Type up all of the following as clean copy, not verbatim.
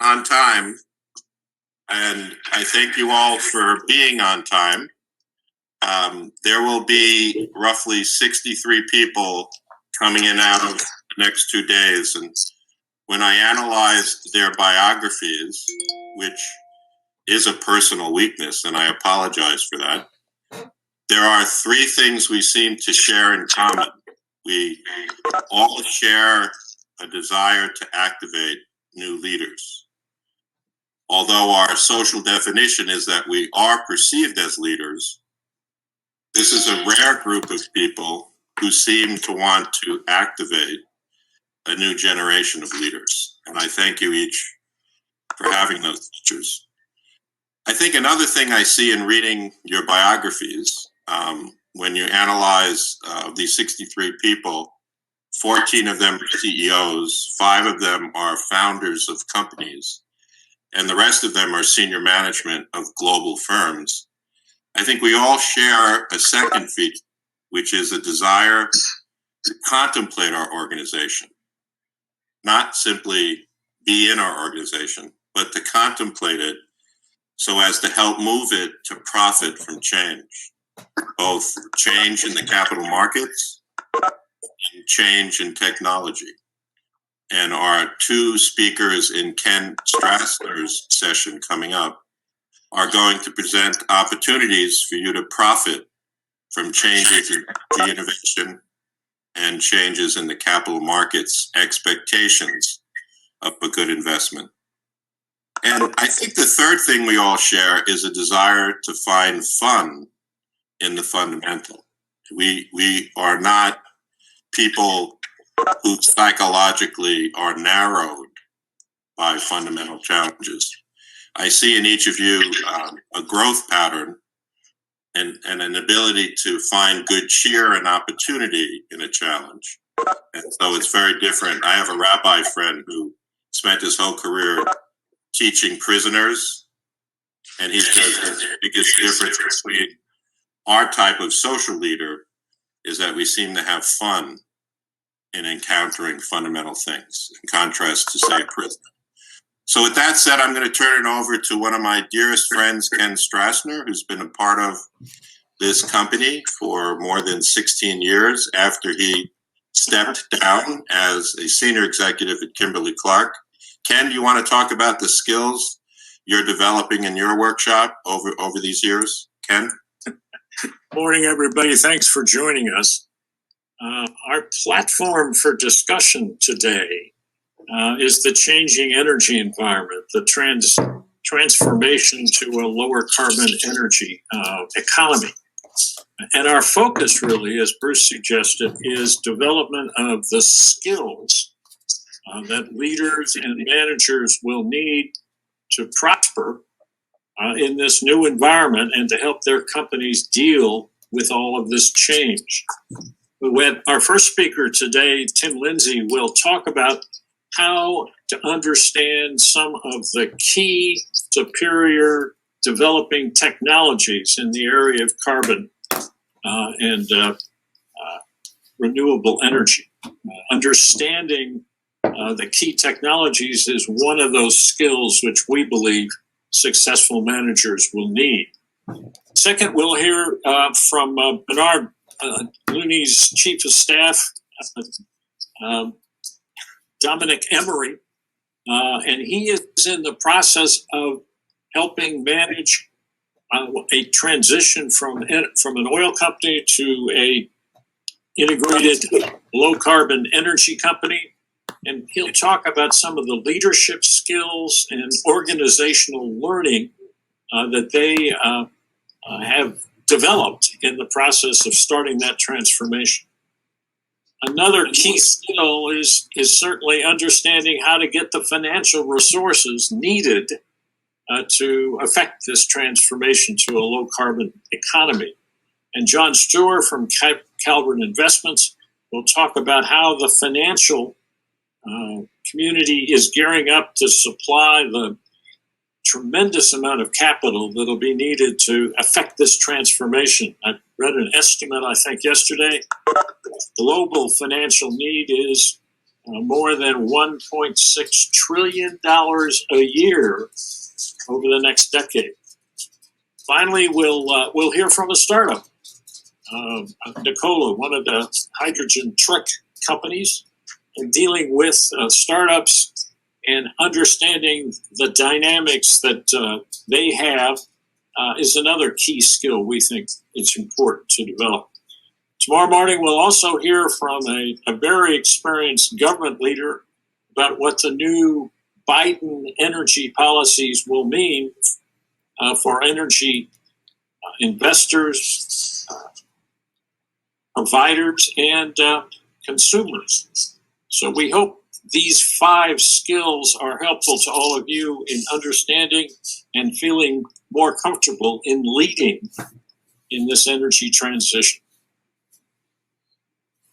on time, and I thank you all for being on time. There will be roughly 63 people coming in and out of the next 2 days, and when I analyzed their biographies, which is a personal weakness, and I apologize for that, there are 3 things we seem to share in common. We all share a desire to activate new leaders. Although our social definition is that we are perceived as leaders, this is a rare group of people who seem to want to activate a new generation of leaders. And I thank you each for having those features. I think another thing I see in reading your biographies, when you analyze these 63 people, 14 of them are CEOs, 5 of them are founders of companies, and the rest of them are senior management of global firms. I think we all share a second feature, which is a desire to contemplate our organization, not simply be in our organization, but to contemplate it so as to help move it to profit from change, both change in the capital markets and change in technology. And our 2 speakers in Ken Strassner's session coming up are going to present opportunities for you to profit from changes in innovation and changes in the capital markets expectations of a good investment. And I think the third thing we all share is a desire to find fun in the fundamental. We are not people who psychologically are narrowed by fundamental challenges. I see in each of you a growth pattern and an ability to find good cheer and opportunity in a challenge. And so it's very different. I have a rabbi friend who spent his whole career teaching prisoners, and he says the biggest difference between our type of social leader is that we seem to have fun in encountering fundamental things, in contrast to, say, a prisoner. So with that said, I'm going to turn it over to one of my dearest friends, Ken Strassner, who's been a part of this company for more than 16 years after he stepped down as a senior executive at Kimberly-Clark. Ken, do you want to talk about the skills you're developing in your workshop over these years? Ken? Morning, everybody. Thanks for joining us. Our platform for discussion today is the changing energy environment, the transformation to a lower carbon energy economy. And our focus really, as Bruce suggested, is development of the skills that leaders and managers will need to prosper in this new environment and to help their companies deal with all of this change. Our first speaker today, Tim Lindsay, will talk about how to understand some of the key superior developing technologies in the area of carbon and renewable energy. Understanding the key technologies is one of those skills which we believe successful managers will need. Second, we'll hear from Bernard Looney's Chief of Staff, Dominic Emery, and he is in the process of helping manage a transition from an oil company to a integrated low carbon energy company. And he'll talk about some of the leadership skills and organizational learning that they have developed in the process of starting that transformation. Another key skill is certainly understanding how to get the financial resources needed to affect this transformation to a low carbon economy. And John Stewart from Calvert Investments will talk about how the financial community is gearing up to supply the tremendous amount of capital that will be needed to affect this transformation. I read an estimate, I think, yesterday. Global financial need is more than $1.6 trillion a year over the next decade. Finally, we'll hear from a startup, Nikola, one of the hydrogen truck companies, and dealing with startups and understanding the dynamics that they have is another key skill we think it's important to develop. Tomorrow morning, we'll also hear from a very experienced government leader about what the new Biden energy policies will mean for energy investors, providers, and consumers. So we hope these 5 skills are helpful to all of you in understanding and feeling more comfortable in leading in this energy transition.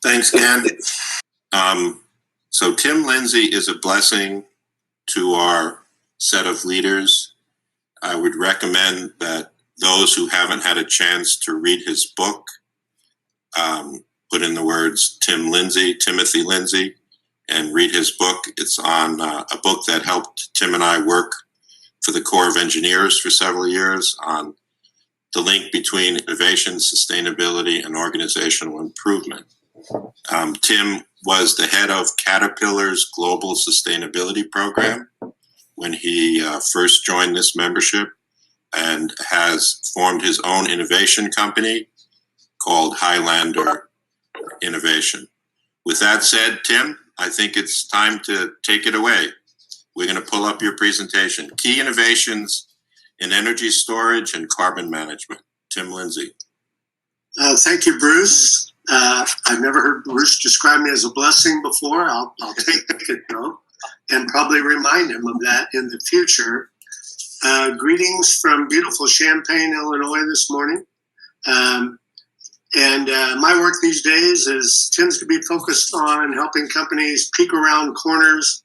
Thanks, Ken. So Tim Lindsay is a blessing to our set of leaders. I would recommend that those who haven't had a chance to read his book, put in the words Timothy Lindsay, and read his book. It's on a book that helped Tim and I work for the Corps of Engineers for several years on the link between innovation, sustainability, and organizational improvement. Tim was the head of Caterpillar's Global Sustainability Program when he first joined this membership, and has formed his own innovation company called Highlander Innovation. With that said, Tim, I think it's time to take it away. We're going to pull up your presentation. Key innovations in energy storage and carbon management. Tim Lindsay. Thank you, Bruce. I've never heard Bruce describe me as a blessing before. I'll take it though, and probably remind him of that in the future. Greetings from beautiful Champaign, Illinois this morning. My work these days tends to be focused on helping companies peek around corners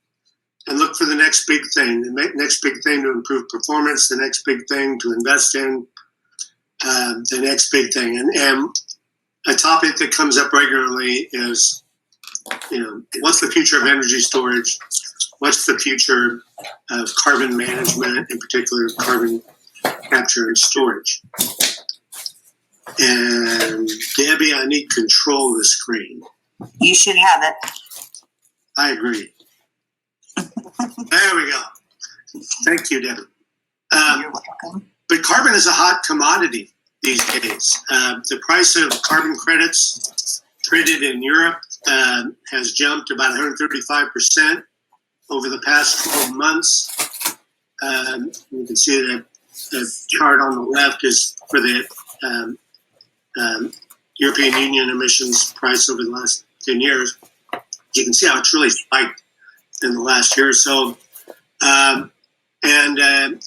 and look for the next big thing, the next big thing to improve performance, the next big thing to invest in, the next big thing. And a topic that comes up regularly is, what's the future of energy storage? What's the future of carbon management, in particular carbon capture and storage? And Debbie, I need control of the screen. You should have it. I agree. There we go. Thank you, Debbie. You're welcome. But carbon is a hot commodity these days. The price of carbon credits traded in Europe has jumped about 135% over the past 12 months. You can see that the chart on the left is for the European Union emissions price over the last 10 years. You can see how it's really spiked in the last year or so.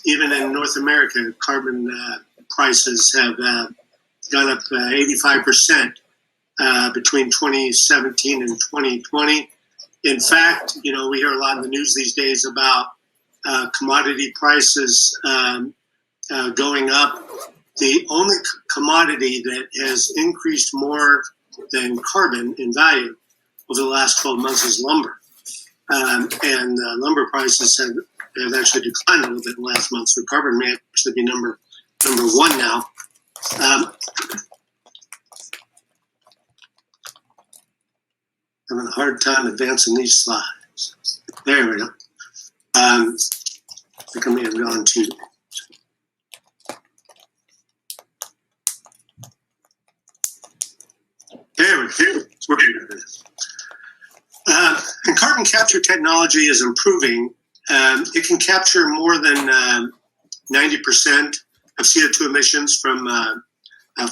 Even in North America, carbon prices have gone up 85% between 2017 and 2020. In fact, we hear a lot in the news these days about commodity prices going up. The only commodity that has increased more than carbon in value over the last 12 months is lumber. And lumber prices have actually declined a little bit in the last month, so carbon may actually be number one now. Having a hard time advancing these slides. There we go. I think I may have gone to. There we go. We're good at this. And carbon capture technology is improving. It can capture more than 90% of CO2 emissions from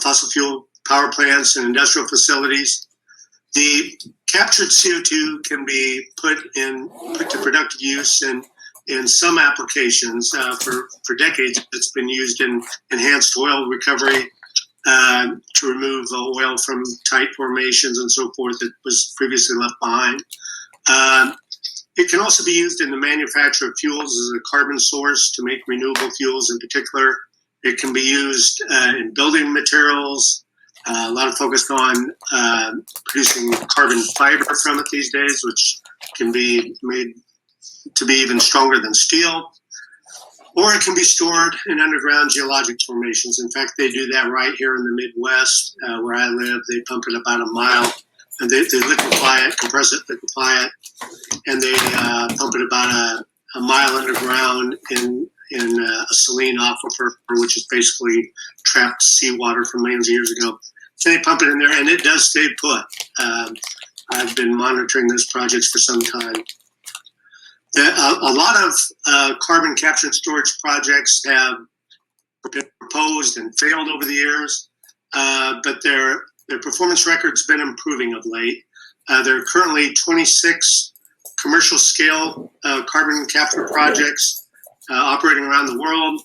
fossil fuel power plants and industrial facilities. The captured CO2 can be put to productive use in some applications. For decades, it's been used in enhanced oil recovery to remove oil from tight formations and so forth that was previously left behind. It can also be used in the manufacture of fuels as a carbon source to make renewable fuels in particular. It can be used in building materials, A lot of focus on producing carbon fiber from it these days, which can be made to be even stronger than steel. Or it can be stored in underground geologic formations. In fact, they do that right here in the Midwest, where I live. They pump it about a mile, and they liquefy it, compress it, liquefy it, and they pump it about a mile underground in a saline aquifer, which is basically trapped seawater from millions of years ago. So they pump it in there, and it does stay put. I've been monitoring those projects for some time. A lot of carbon capture and storage projects have been proposed and failed over the years, but their performance record's been improving of late. There are currently 26 commercial scale carbon capture projects operating around the world.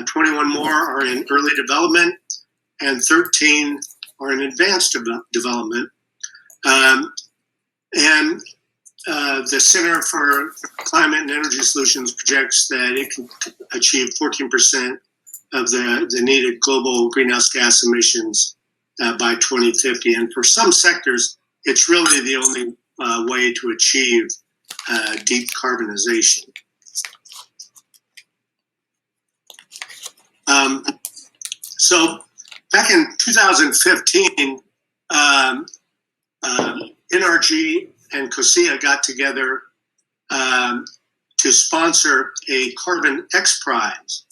21 more are in early development, and 13 are in advanced development. The Center for Climate and Energy Solutions projects that it can achieve 14% of the needed global greenhouse gas emissions by 2050. And for some sectors, it's really the only way to achieve decarbonization. So back in 2015, NRG and COSIA got together to sponsor a Carbon X Prize.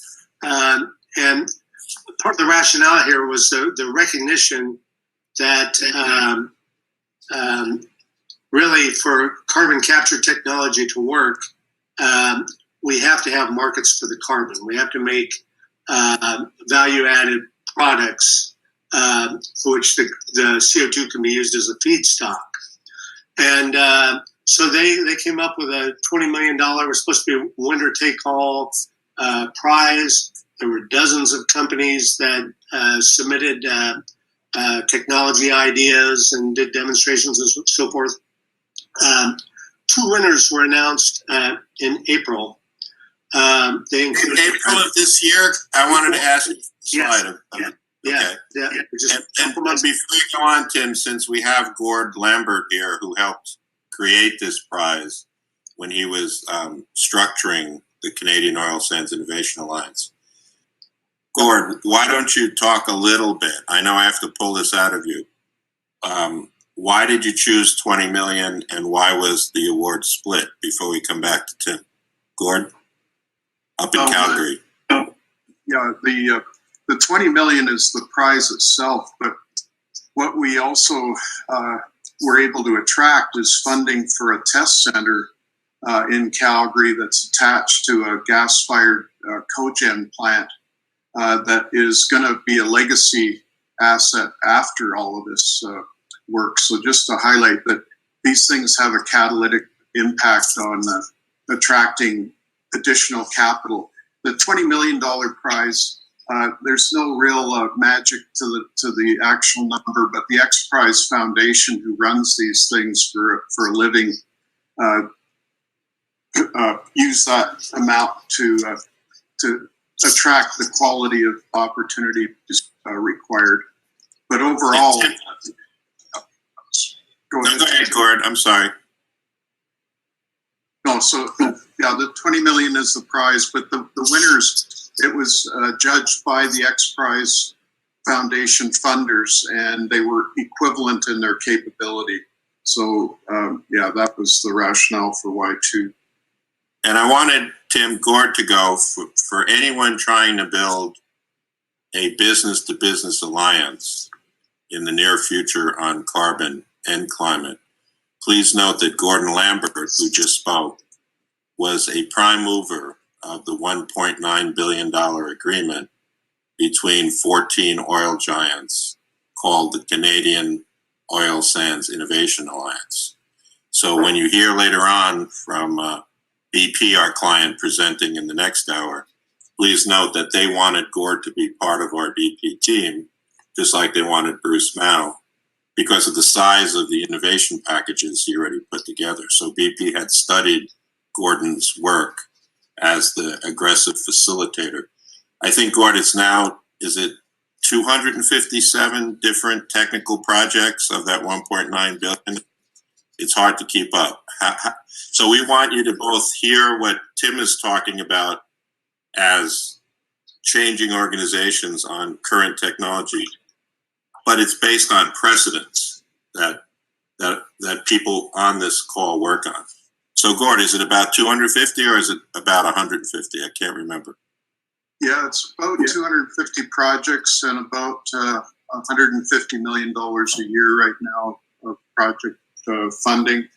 And part of the rationale here was the recognition that really for carbon capture technology to work, we have to have markets for the carbon. We have to make value-added products for which the CO2 can be used as a feedstock. And so they came up with a $20 million, was supposed to be a winner-take-all prize. There were dozens of companies that submitted technology ideas and did demonstrations and so forth. 2 winners were announced in April. They included in April of this year. I wanted to ask you. Yes. Yeah. And before you go on, Tim, since we have Gord Lambert here, who helped create this prize when he was structuring the Canadian Oil Sands Innovation Alliance. Gord, why don't you talk a little bit? I know I have to pull this out of you. Why did you choose 20 million, and why was the award split? Before we come back to Tim, Gord, up in Calgary. Yeah, the 20 million is the prize itself, but what we also were able to attract is funding for a test center in Calgary that's attached to a gas-fired cogen plant that is going to be a legacy asset after all of this work. So just to highlight that these things have a catalytic impact on attracting additional capital. The $20 million prize, there's no real magic to the actual number, but the X Prize Foundation, who runs these things for a living, use that amount to attract the quality of opportunity required. But overall, go ahead, Gord. I'm sorry. No, so yeah, the 20 million is the prize, but the winners, it was judged by the X Prize Foundation funders, and they were equivalent in their capability. So yeah, that was the rationale for why 2. And I wanted Tim, Gord to go for anyone trying to build a business-to-business alliance in the near future on carbon and climate. Please note that Gordon Lambert, who just spoke, was a prime mover of the $1.9 billion agreement between 14 oil giants called the Canadian Oil Sands Innovation Alliance. So when you hear later on from BP, our client, presenting in the next hour, please note that they wanted Gord to be part of our BP team, just like they wanted Bruce Mao, because of the size of the innovation packages he already put together. So BP had studied Gordon's work as the aggressive facilitator. I think, Gord, it's now, is it 257 different technical projects of that 1.9 billion. It's hard to keep up. So we want you to both hear what Tim is talking about as changing organizations on current technology, but it's based on precedents that people on this call work on. So Gord, is it about 250 or is it about 150? I can't remember. Yeah, it's about 250 projects and about $150 million a year right now of project funding.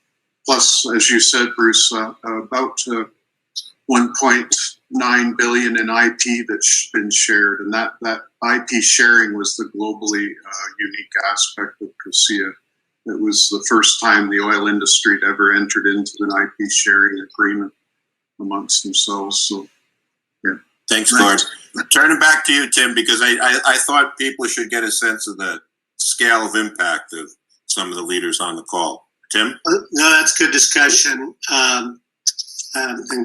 Plus, as you said, Bruce, about 1.9 billion in IP that's been shared, and that IP sharing was the globally unique aspect of COSIA. It was the first time the oil industry had ever entered into an IP sharing agreement amongst themselves. So, yeah. Thanks, Gord. Turn it back to you, Tim, because I thought people should get a sense of the scale of impact of some of the leaders on the call. Tim? No, that's good discussion. And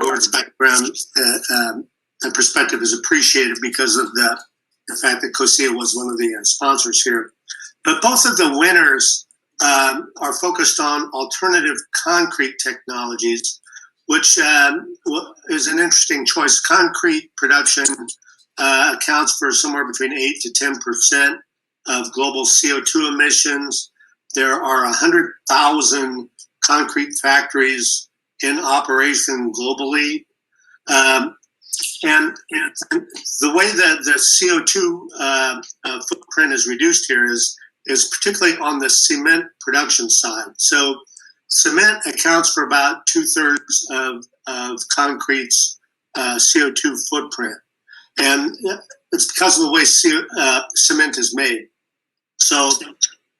Gord's background and perspective is appreciated because of the fact that COSIA was one of the sponsors here. But both of the winners are focused on alternative concrete technologies, which is an interesting choice. Concrete production accounts for somewhere between 8 to 10% of global CO2 emissions. There are 100,000 concrete factories in operation globally. And the way that the CO2 footprint is reduced here is particularly on the cement production side. So cement accounts for about 2/3 of concrete's CO2 footprint. And it's because of the way cement is made. So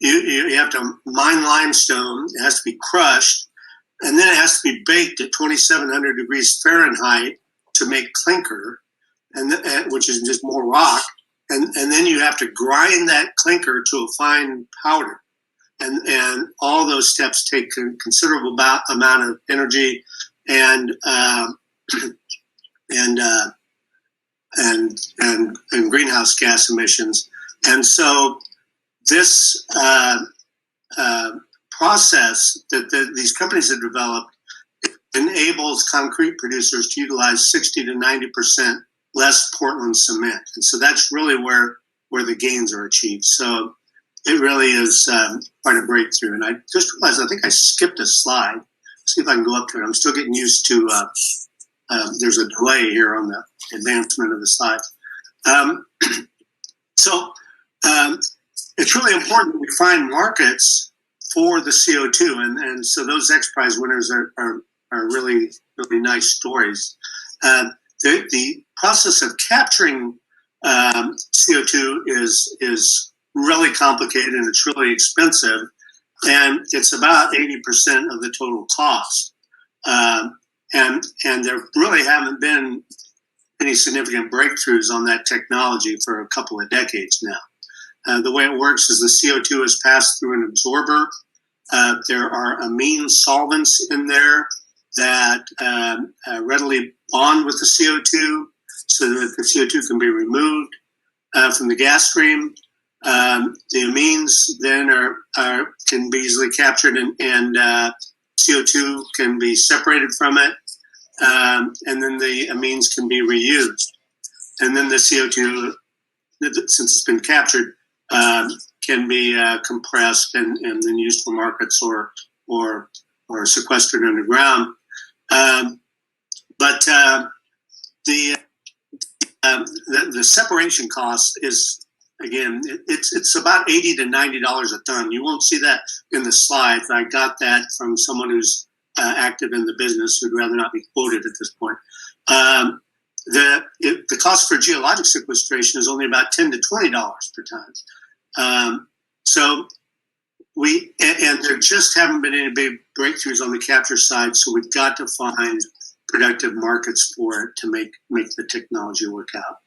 you have to mine limestone, it has to be crushed, and then it has to be baked at 2,700 degrees Fahrenheit to make clinker, which is just more rock. And then you have to grind that clinker to a fine powder. And all those steps take a considerable amount of energy and greenhouse gas emissions. And so this process that these companies have developed enables concrete producers to utilize 60 to 90% less Portland cement. And so that's really where the gains are achieved. So it really is quite a breakthrough. And I just realized, I think I skipped a slide. Let's see if I can go up to it. I'm still getting used to, there's a delay here on the advancement of the slides. So it's really important that we find markets for the CO2. And so those X Prize winners are really, really nice stories. The process of capturing CO2 is really complicated and it's really expensive, and it's about 80% of the total cost. And there really haven't been any significant breakthroughs on that technology for a couple of decades now. The way it works is the CO2 is passed through an absorber. There are amine solvents in there that readily bond with the CO2 so that the CO2 can be removed from the gas stream. The amines then can be easily captured and CO2 can be separated from it. And then the amines can be reused. And then the CO2, since it's been captured, can be compressed and then used for markets or sequestered underground. But the separation cost is, again, it's about $80 to $90 a ton. You won't see that in the slides. I got that from someone who's active in the business who'd rather not be quoted at this point. The cost for geologic sequestration is only about $10 to $20 per ton. So there just haven't been any big breakthroughs on the capture side. So we've got to find productive markets for it to make the technology work out.